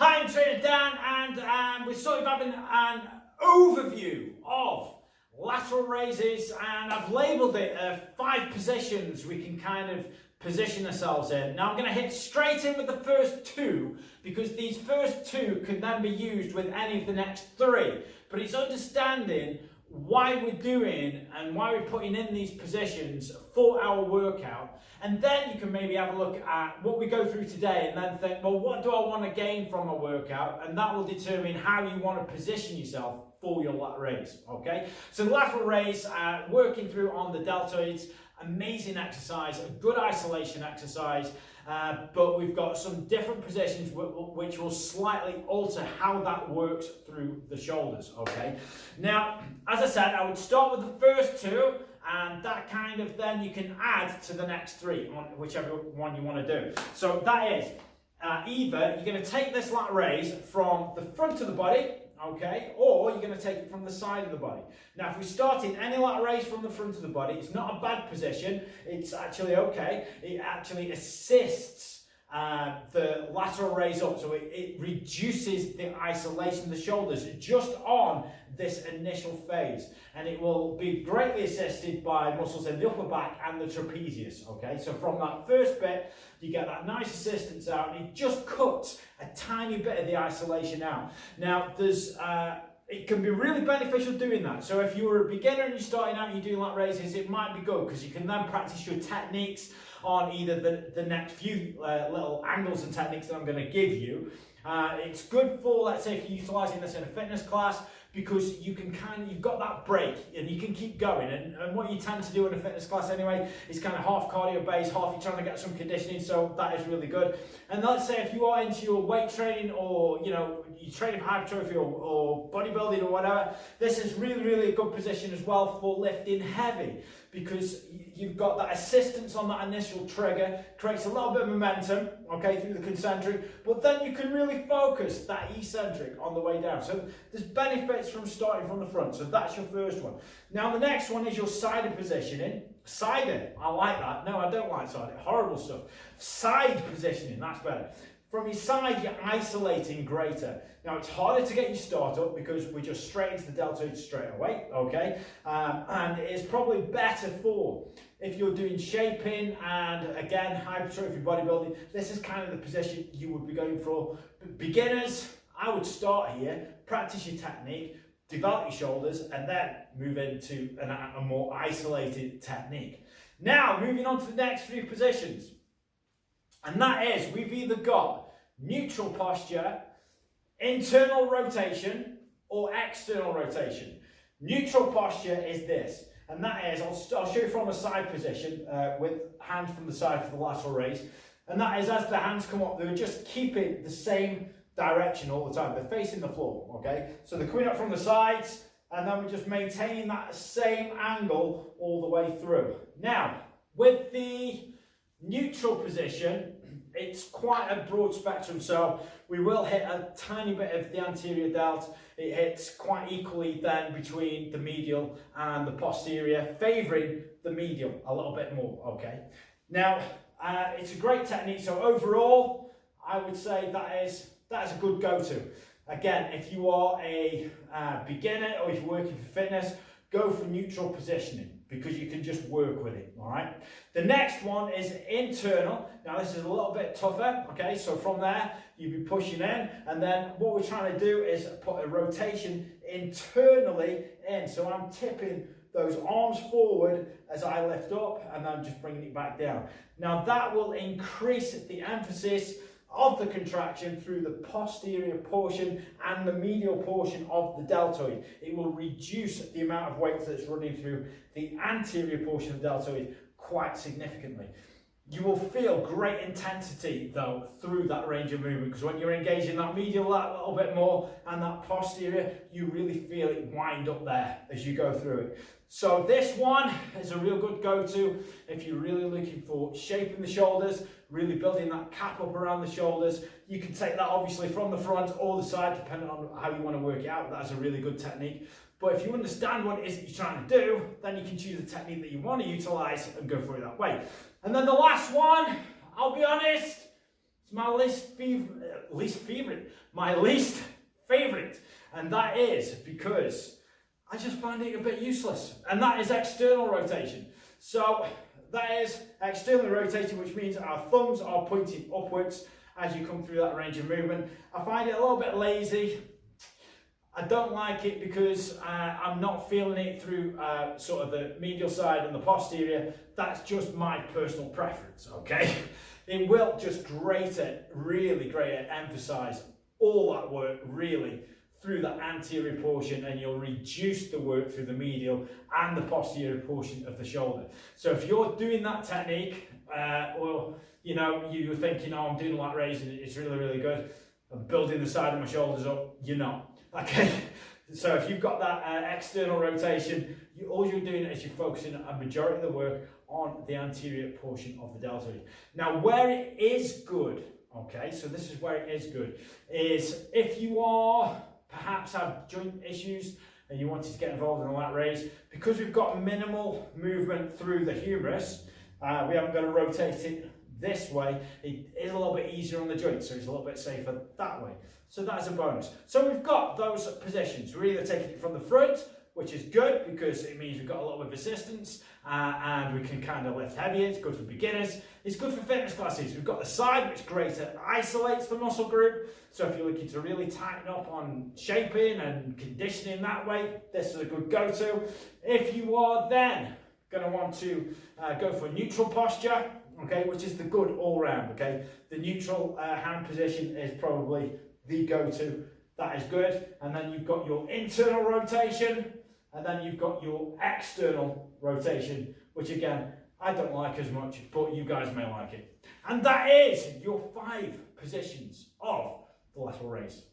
Hi, I'm Trainer Dan, and we're sort of having an overview of lateral raises, and I've labelled it 5 positions we can kind of position ourselves in. Now I'm going to hit straight in with the first 2 because these first 2 can then be used with any of the next 3, but it's understanding why we're doing and why we're putting in these positions for our workout, and then you can maybe have a look at what we go through today and then think, well, what do I want to gain from a workout? And that will determine how you want to position yourself for your lat raise. Okay, so lateral raise, working through on the deltoids, amazing exercise, a good isolation exercise, but we've got some different positions which will slightly alter how that works through the shoulders. Okay, now as I said, I would start with the first 2, and that kind of then you can add to the next 3 on whichever one you want to do. So that is either you're going to take this lat raise from the front of the body, okay, or you're going to take it from the side of the body. Now if we start in any lat raise from the front of the body, it's not a bad position, it's actually okay. It actually assists the lateral raise up, so it reduces the isolation of the shoulders just on this initial phase, and it will be greatly assisted by muscles in the upper back and the trapezius. Okay, so from that first bit you get that nice assistance out, and it just cuts a tiny bit of the isolation out. Now there's it can be really beneficial doing that. So if you're a beginner and you're starting out and you're doing lat raises, it might be good because you can then practice your techniques on either the next few little angles and techniques that I'm going to give you. It's good for, let's say, if you're utilising this in a fitness class, because you can you've got that break and you can keep going. And what you tend to do in a fitness class anyway is kind of half cardio based, half you're trying to get some conditioning, so that is really good. And let's say if you are into your weight training, or you train for hypertrophy or bodybuilding or whatever, this is really a good position as well for lifting heavy, because you've got that assistance on that initial trigger, creates a little bit of momentum, okay, through the concentric, but then you can really focus that eccentric on the way down. So there's benefits from starting from the front, so that's your first one. Now the next one is your sided positioning. Sided, I like that. No, I don't like sided, horrible stuff. Side positioning, that's better. From your side, you're isolating greater. Now, it's harder to get you start up because we're just straight into the deltoid straight away, okay? And it's probably better for if you're doing shaping and, again, hypertrophy bodybuilding. This is kind of the position you would be going for. Beginners, I would start here, practice your technique, develop your shoulders, and then move into a more isolated technique. Now, moving on to the next 3 positions. And that is, we've either got neutral posture, internal rotation, or external rotation. Neutral posture is this, and that is, I'll show you from a side position with hands from the side for the lateral raise, and that is as the hands come up, they're just keeping the same direction all the time. They're facing the floor, okay? So they're coming up from the sides, and then we're just maintaining that same angle all the way through. Now, with the neutral position, it's quite a broad spectrum, so we will hit a tiny bit of the anterior delt. It hits quite equally then between the medial and the posterior, favouring the medial a little bit more, okay? Now, it's a great technique, so overall, I would say that is a good go-to. Again, if you are a beginner or if you're working for fitness, go for neutral positioning, because you can just work with it, all right? The next one is internal. Now this is a little bit tougher, okay? So from there, you'll be pushing in, and then what we're trying to do is put a rotation internally in. So I'm tipping those arms forward as I lift up, and I'm just bringing it back down. Now that will increase the emphasis of the contraction through the posterior portion and the medial portion of the deltoid. It will reduce the amount of weight that's running through the anterior portion of the deltoid quite significantly. You will feel great intensity though through that range of movement, because when you're engaging that medial that little bit more and that posterior, you really feel it wind up there as you go through it. So this one is a real good go-to if you're really looking for shaping the shoulders, really building that cap up around the shoulders. You can take that obviously from the front or the side, depending on how you want to work it out. That's a really good technique. But if you understand what it is that you're trying to do, then you can choose the technique that you want to utilize and go for it that way. And then the last one, I'll be honest, it's my least favorite, and that is because I just find it a bit useless, and that is external rotation. So that is externally rotating, which means our thumbs are pointing upwards as you come through that range of movement. I find it a little bit lazy. I don't like it because I'm not feeling it through sort of the medial side and the posterior. That's just my personal preference, okay? It will just really emphasize all that work really through the anterior portion, and you'll reduce the work through the medial and the posterior portion of the shoulder. So if you're doing that technique, or you know, you're thinking, oh, I'm doing lat raise and it's really good, I'm building the side of my shoulders up, you're not. Okay, so if you've got that external rotation, all you're doing is you're focusing a majority of the work on the anterior portion of the deltoid. Now, where it is good, okay, so this is where it is good, is if you are perhaps have joint issues and you wanted to get involved in a lat raise, because we've got minimal movement through the humerus, we haven't got to rotate it this way. It is a little bit easier on the joint, so it's a little bit safer that way. So that's a bonus. So we've got those positions. We're either taking it from the front, which is good because it means we've got a little bit of resistance and we can kind of lift heavier. It's good for beginners. It's good for fitness classes. We've got the side, which greater isolates the muscle group. So if you're looking to really tighten up on shaping and conditioning that way, this is a good go-to. If you are then going to want to go for neutral posture, okay, which is the good all-round, okay? The neutral hand position is probably the go-to. That is good. And then you've got your internal rotation, and then you've got your external rotation, which again, I don't like as much, but you guys may like it. And that is your 5 positions of the lateral raise.